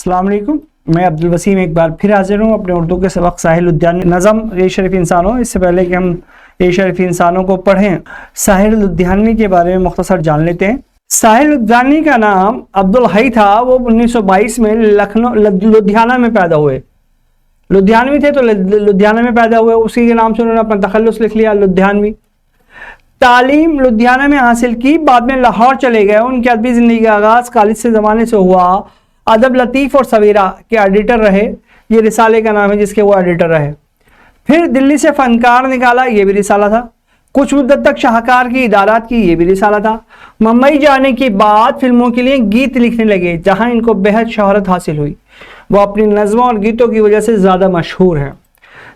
السلام علیکم، میں عبدالوسیم ایک بار پھر حاضر ہوں اپنے اردو کے سبق ساحر لدھیانوی نظم اے شریف انسانوں۔ اس سے پہلے کہ ہم اے شریف انسانوں کو پڑھیں، ساحر لدھیانوی کے بارے میں مختصر جان لیتے ہیں۔ ساحر لدھیانوی کا نام عبدالحی تھا۔ وہ 1922 میں لدھیانہ میں پیدا ہوئے۔ لدھیانوی تھے تو لدھیانہ میں پیدا ہوئے، اسی کے نام سے انہوں نے اپنا تخلص لکھ لیا، لدھیانوی۔ تعلیم لدھیانہ میں حاصل کی، بعد میں لاہور چلے گئے۔ ان کی ادبی زندگی کا آغاز کالج سے زمانے سے ہوا۔ ادب لطیف اور سویرا کے ایڈیٹر رہے، یہ رسالے کا نام ہے جس کے وہ ایڈیٹر رہے۔ پھر دلی سے فنکار نکالا، یہ بھی رسالہ تھا۔ کچھ مدت تک شاہکار کی ادارات کی، یہ بھی رسالہ تھا۔ ممبئی جانے کے بعد فلموں کے لیے گیت لکھنے لگے، جہاں ان کو بہت شہرت حاصل ہوئی۔ وہ اپنی نظموں اور گیتوں کی وجہ سے زیادہ مشہور ہیں۔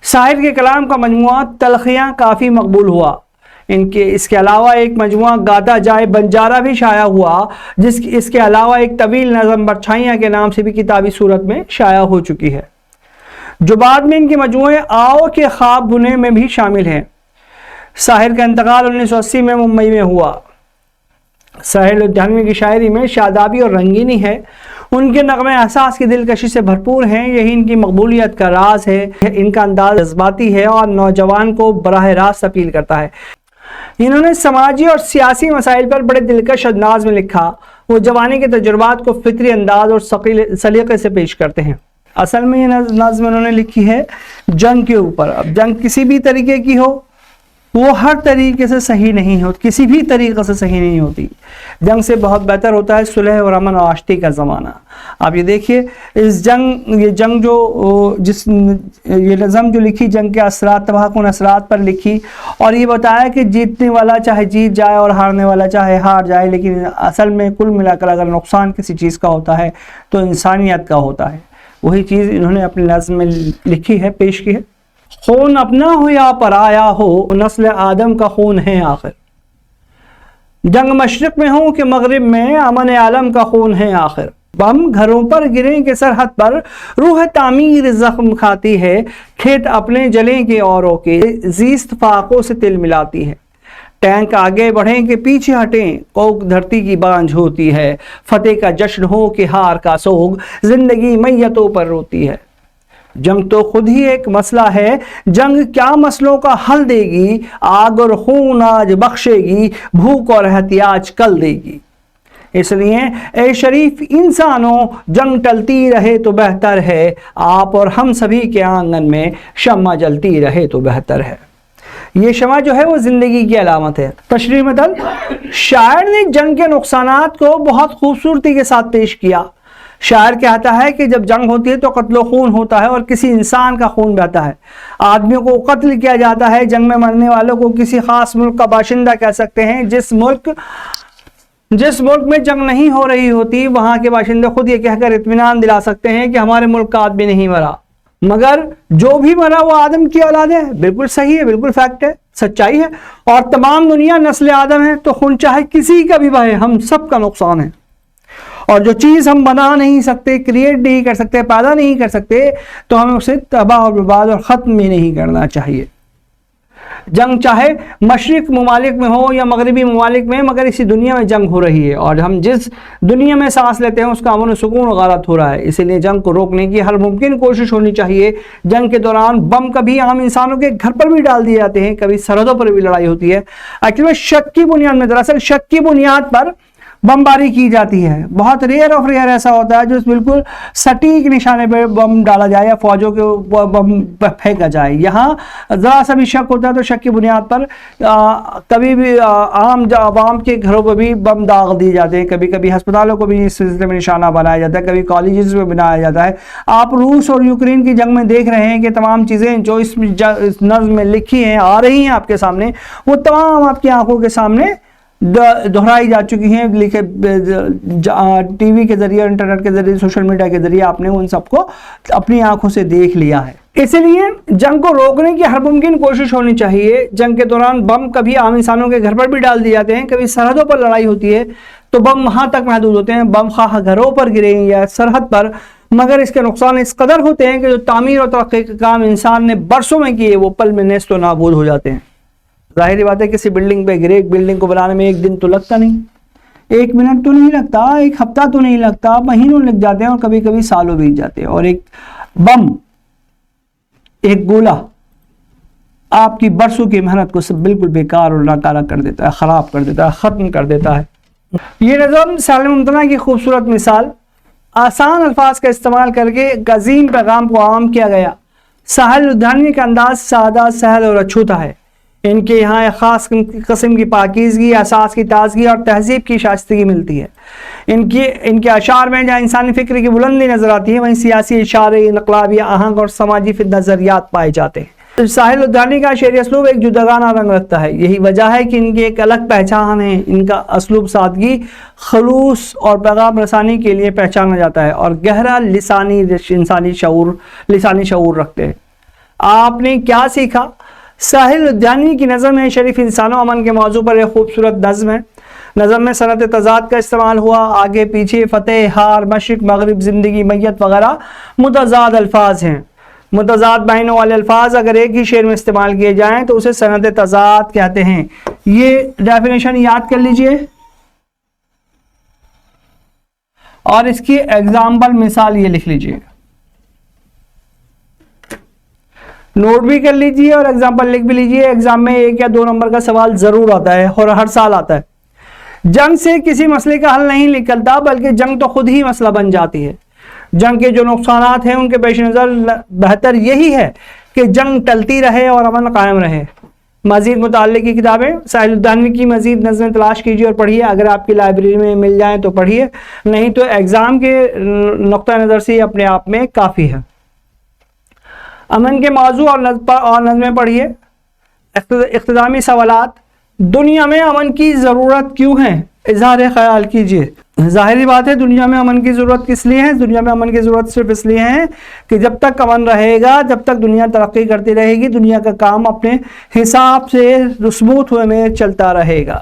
ساحر کے کلام کا مجموعہ تلخیاں کافی مقبول ہوا۔ اس کے علاوہ ایک مجموعہ گاتا جائے بنجارہ بھی شائع ہوا، اس کے علاوہ ایک طویل نظم پرچھائیاں کے نام سے بھی کتابی صورت میں شائع ہو چکی ہے، جو بعد میں ان کے مجموعے آؤ کے خواب بنے میں بھی شامل ہیں۔ ساحر کا انتقال 1980 میں ممبئی میں ہوا۔ ساحر لدھیانوی کی شاعری میں شادابی اور رنگینی ہے۔ ان کے نغمے احساس کی دلکشی سے بھرپور ہیں، یہی ان کی مقبولیت کا راز ہے۔ ان کا انداز جذباتی ہے اور نوجوان کو براہ راست اپیل کرتا ہے۔ انہوں نے سماجی اور سیاسی مسائل پر بڑے دلکش انداز میں لکھا۔ وہ جوانی کے تجربات کو فطری انداز اور سلیقے سے پیش کرتے ہیں۔ اصل میں یہ نظم انہوں نے لکھی ہے جنگ کے اوپر۔ اب جنگ کسی بھی طریقے کی ہو، وہ ہر طریقے سے صحیح نہیں ہوتی، کسی بھی طریقے سے صحیح نہیں ہوتی۔ جنگ سے بہت بہتر ہوتا ہے صلح اور امن اور آشتی کا زمانہ۔ آپ یہ دیکھیے، یہ نظم جو لکھی جنگ کے اثرات، تباہ کن اثرات پر لکھی، اور یہ بتایا کہ جیتنے والا چاہے جیت جائے اور ہارنے والا چاہے ہار جائے، لیکن اصل میں کل ملا کر اگر نقصان کسی چیز کا ہوتا ہے تو انسانیت کا ہوتا ہے۔ وہی چیز انہوں نے اپنی نظم میں لکھی ہے، پیش کی ہے۔ خون اپنا ہو یا پرایا ہو، نسل آدم کا خون ہے آخر۔ جنگ مشرق میں ہو کہ مغرب میں، امن عالم کا خون ہے آخر۔ بم گھروں پر گریں کہ سرحد پر، روح تعمیر زخم کھاتی ہے۔ کھیت اپنے جلیں کے اوروں کے، زیست فاقوں سے تل ملاتی ہے۔ ٹینک آگے بڑھیں کہ پیچھے ہٹیں، کوک دھرتی کی بانجھ ہوتی ہے۔ فتح کا جشن ہو کہ ہار کا سوگ، زندگی میتوں پر روتی ہے۔ جنگ تو خود ہی ایک مسئلہ ہے، جنگ کیا مسئلوں کا حل دے گی۔ آگ اور خون آج بخشے گی، بھوک اور احتیاج کل دے گی۔ اس لیے اے شریف انسانوں، جنگ ٹلتی رہے تو بہتر ہے۔ آپ اور ہم سبھی کے آنگن میں شمع جلتی رہے تو بہتر ہے۔ یہ شمع جو ہے وہ زندگی کی علامت ہے۔ تشریح متن، شاعر نے جنگ کے نقصانات کو بہت خوبصورتی کے ساتھ پیش کیا۔ شاعر کہتا ہے کہ جب جنگ ہوتی ہے تو قتل و خون ہوتا ہے اور کسی انسان کا خون بہتا ہے۔ آدمیوں کو قتل کیا جاتا ہے۔ جنگ میں مرنے والوں کو کسی خاص ملک کا باشندہ کہہ سکتے ہیں۔ جس ملک میں جنگ نہیں ہو رہی ہوتی، وہاں کے باشندے خود یہ کہہ کر اطمینان دلا سکتے ہیں کہ ہمارے ملک کا آدمی نہیں مرا، مگر جو بھی مرا وہ آدم کی اولاد ہے۔ بالکل صحیح ہے، بالکل فیکٹ ہے، سچائی ہے۔ اور تمام دنیا نسل آدم ہے، تو خون چاہے کسی کا بھی بہے، ہم سب کا نقصان ہے۔ اور جو چیز ہم بنا نہیں سکتے، کریٹ نہیں کر سکتے، پیدا نہیں کر سکتے، تو ہمیں اسے تباہ اور برباد اور ختم بھی نہیں کرنا چاہیے۔ جنگ چاہے مشرق ممالک میں ہو یا مغربی ممالک میں، مگر اسی دنیا میں جنگ ہو رہی ہے، اور ہم جس دنیا میں سانس لیتے ہیں اس کا امن و سکون و غارت ہو رہا ہے۔ اسی لیے جنگ کو روکنے کی ہر ممکن کوشش ہونی چاہیے۔ جنگ کے دوران بم کبھی عام انسانوں کے گھر پر بھی ڈال دیے جاتے ہیں، کبھی سرحدوں پر بھی لڑائی ہوتی ہے۔ ایکچولی شک کی بنیاد میں، دراصل شک کی بنیاد پر بمباری کی جاتی ہے۔ بہت ریئر آف ریئر ایسا ہوتا ہے جو بالکل سٹیک نشانے پہ بم ڈالا جائے یا فوجوں کے بم پھینکا جائے۔ یہاں ذرا سا بھی شک ہوتا ہے تو شک کی بنیاد پر کبھی بھی عوام کے گھروں پہ بھی بم داغ دیے جاتے ہیں، کبھی کبھی ہسپتالوں کو بھی اس سلسلے میں نشانہ بنایا جاتا ہے، کبھی کالجز میں بنایا جاتا ہے۔ آپ روس اور یوکرین کی جنگ میں دیکھ رہے ہیں کہ تمام چیزیں جو اس نظم میں لکھی ہیں، آ رہی ہیں آپ کے سامنے، وہ تمام آپ کی آنکھوں کے سامنے دہرائی جا چکی ہیں، لکھے ٹی وی کے ذریعے، انٹرنیٹ کے ذریعے، سوشل میڈیا کے ذریعے آپ نے ان سب کو اپنی آنکھوں سے دیکھ لیا ہے۔ اسی لیے جنگ کو روکنے کی ہر ممکن کوشش ہونی چاہیے۔ جنگ کے دوران بم کبھی عام انسانوں کے گھر پر بھی ڈال دیے جاتے ہیں، کبھی سرحدوں پر لڑائی ہوتی ہے تو بم وہاں تک محدود ہوتے ہیں، بم خواہ گھروں پر گریں یا سرحد پر، مگر اس کے نقصان اس قدر ہوتے ہیں کہ جو تعمیر اور ترقی کے کام انسان نے برسوں میں کیے وہ پل میں نیست و نابود ہو جاتے ہیں۔ ظاہری بات ہے کسی بلڈنگ پہ گرے، ایک بلڈنگ کو بنانے میں ایک دن تو لگتا نہیں، ایک منٹ تو نہیں لگتا, ایک ہفتہ تو نہیں لگتا, مہینوں لگ جاتے ہیں اور کبھی کبھی سالوں بیت جاتے ہیں. اور ایک بم, ایک گولہ آپ کی برسوں کی محنت کو سب بالکل بیکار اور ناکارہ کر دیتا ہے, خراب کر دیتا ہے, ختم کر دیتا ہے. یہ نظم سالم ممتنع کی خوبصورت مثال, آسان الفاظ کا استعمال کر کے ایک عظیم پیغام کو عام کیا گیا. ساحر لدھیانوی کا انداز سادہ, سہل اور اچھوتا ہے. ان کے یہاں ایک خاص قسم کی پاکیزگی, احساس کی تازگی اور تہذیب کی شائستگی ملتی ہے. ان کے اشعار میں جہاں انسانی فکر کی بلندی نظر آتی ہے, وہیں سیاسی اشارے, انقلابی آہنگ اور سماجی نظریات پائے جاتے ہیں. ساحر لدھیانوی کا شعری اسلوب ایک جداگانہ رنگ رکھتا ہے. یہی وجہ ہے کہ ان کی ایک الگ پہچان ہے. ان کا اسلوب سادگی, خلوص اور پیغام رسانی کے لیے پہچانا جاتا ہے اور گہرا لسانی شعور رکھتے ہیں. آپ نے کیا سیکھا؟ ساحر لدھیانوی کی نظم میں شریف انسان و امن کے موضوع پر ایک خوبصورت نظم ہے. نظم میں صنعت تضاد کا استعمال ہوا. آگے پیچھے, فتح, ہار, مشرق, مغرب, زندگی, میت وغیرہ متضاد الفاظ ہیں. متضاد معنوں والے الفاظ اگر ایک ہی شعر میں استعمال کیے جائیں تو اسے صنعت تضاد کہتے ہیں. یہ ڈیفینیشن یاد کر لیجئے اور اس کی ایگزامپل مثال یہ لکھ لیجئے, نوٹ بھی کر لیجئے اور ایگزامپل لکھ بھی لیجئے. ایگزام میں 1 یا 2 نمبر کا سوال ضرور آتا ہے اور ہر سال آتا ہے. جنگ سے کسی مسئلے کا حل نہیں نکلتا, بلکہ جنگ تو خود ہی مسئلہ بن جاتی ہے. جنگ کے جو نقصانات ہیں ان کے پیش نظر بہتر یہی ہے کہ جنگ ٹلتی رہے اور امن قائم رہے. مزید متعلق کی کتابیں ساحر لدھیانوی کی مزید نظمیں تلاش کیجیے اور پڑھیے. اگر آپ کی لائبریری میں مل جائیں تو پڑھیے, نہیں تو ایگزام کے نقطہ نظر سے اپنے آپ میں کافی ہے. امن کے موضوع اور نظمیں پڑھیے. اختتامی سوالات, دنیا میں امن کی ضرورت کیوں ہے؟ اظہار خیال کیجیے. ظاہری بات ہے دنیا میں امن کی ضرورت کس لیے ہے؟ دنیا میں امن کی ضرورت صرف اس لیے ہے کہ جب تک امن رہے گا, جب تک دنیا ترقی کرتی رہے گی, دنیا کا کام اپنے حساب سے رسموت ہوئے میں چلتا رہے گا.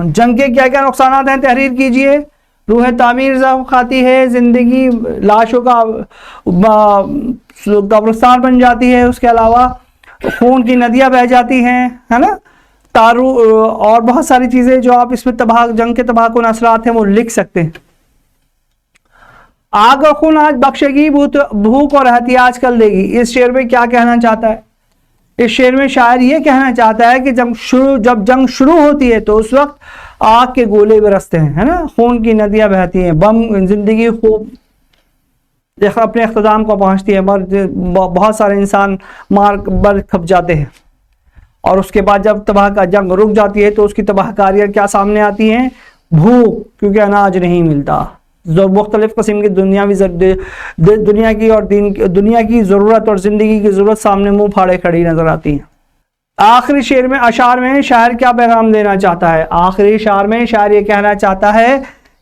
جنگ کے کیا کیا نقصانات ہیں تحریر کیجیے. روح تعمیر ضعف کھاتی ہے, زندگی لاشوں کا قبرستان بن جاتی ہے, اس کے علاوہ خون کی ندیاں بہہ جاتی ہیں, ہے نا, اور بہت ساری چیزیں جو آپ اس میں جنگ کے تباہ کن اثرات ہیں وہ لکھ سکتے ہیں. آگ اور خون آج بخشے گی, بھوک اور احتیاج کر دے گی. اس شعر میں کیا کہنا چاہتا ہے؟ اس شعر میں شاعر یہ کہنا چاہتا ہے کہ جب جنگ شروع ہوتی ہے تو اس وقت آگ کے گولے برستے ہیں, ہے نا, خون کی ندیاں بہتی ہیں, زندگی خوب اپنے اختتام کو پہنچتی ہے, بہت سارے انسان مر کھپ جاتے ہیں. اور اس کے بعد جب جنگ رک جاتی ہے تو اس کی تباہ کاریاں کیا سامنے آتی ہیں؟ بھوک, کیونکہ اناج نہیں ملتا. مختلف قسم کی دنیا کی ضرورت اور زندگی کی ضرورت سامنے منہ پھاڑے کھڑی نظر آتی ہیں. آخری اشعار میں شاعر کیا پیغام دینا چاہتا ہے؟ آخری اشعار میں شاعر یہ کہنا چاہتا ہے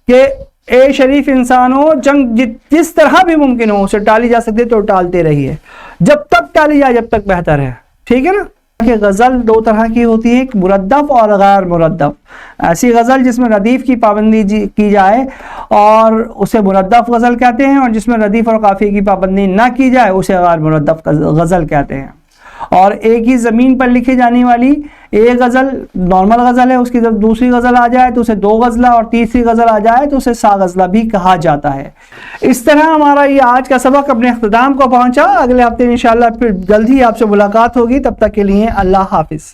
کہ اے شریف انسانوں, جنگ جس طرح بھی ممکن ہو اسے ٹالی جا سکتی تو ٹالتے رہیے, جب تک ٹالی جائے جب تک بہتر ہے. ٹھیک ہے نا. کہ غزل 2 طرح کی ہوتی ہے, ایک مردف اور غیر مردف. ایسی غزل جس میں ردیف کی پابندی کی جائے اور اسے مردف غزل کہتے ہیں, اور جس میں ردیف اور قافیے کی پابندی نہ کی جائے اسے غیر مردف غزل کہتے ہیں. اور ایک ہی زمین پر لکھی جانے والی ایک غزل نارمل غزل ہے, اس کی جب دوسری غزل آ جائے تو اسے 2 غزلہ, اور تیسری غزل آ جائے تو اسے 100 غزلہ بھی کہا جاتا ہے. اس طرح ہمارا یہ آج کا سبق اپنے اختتام کو پہنچا. اگلے ہفتے انشاءاللہ پھر جلد ہی آپ سے ملاقات ہوگی. تب تک کے لیے اللہ حافظ.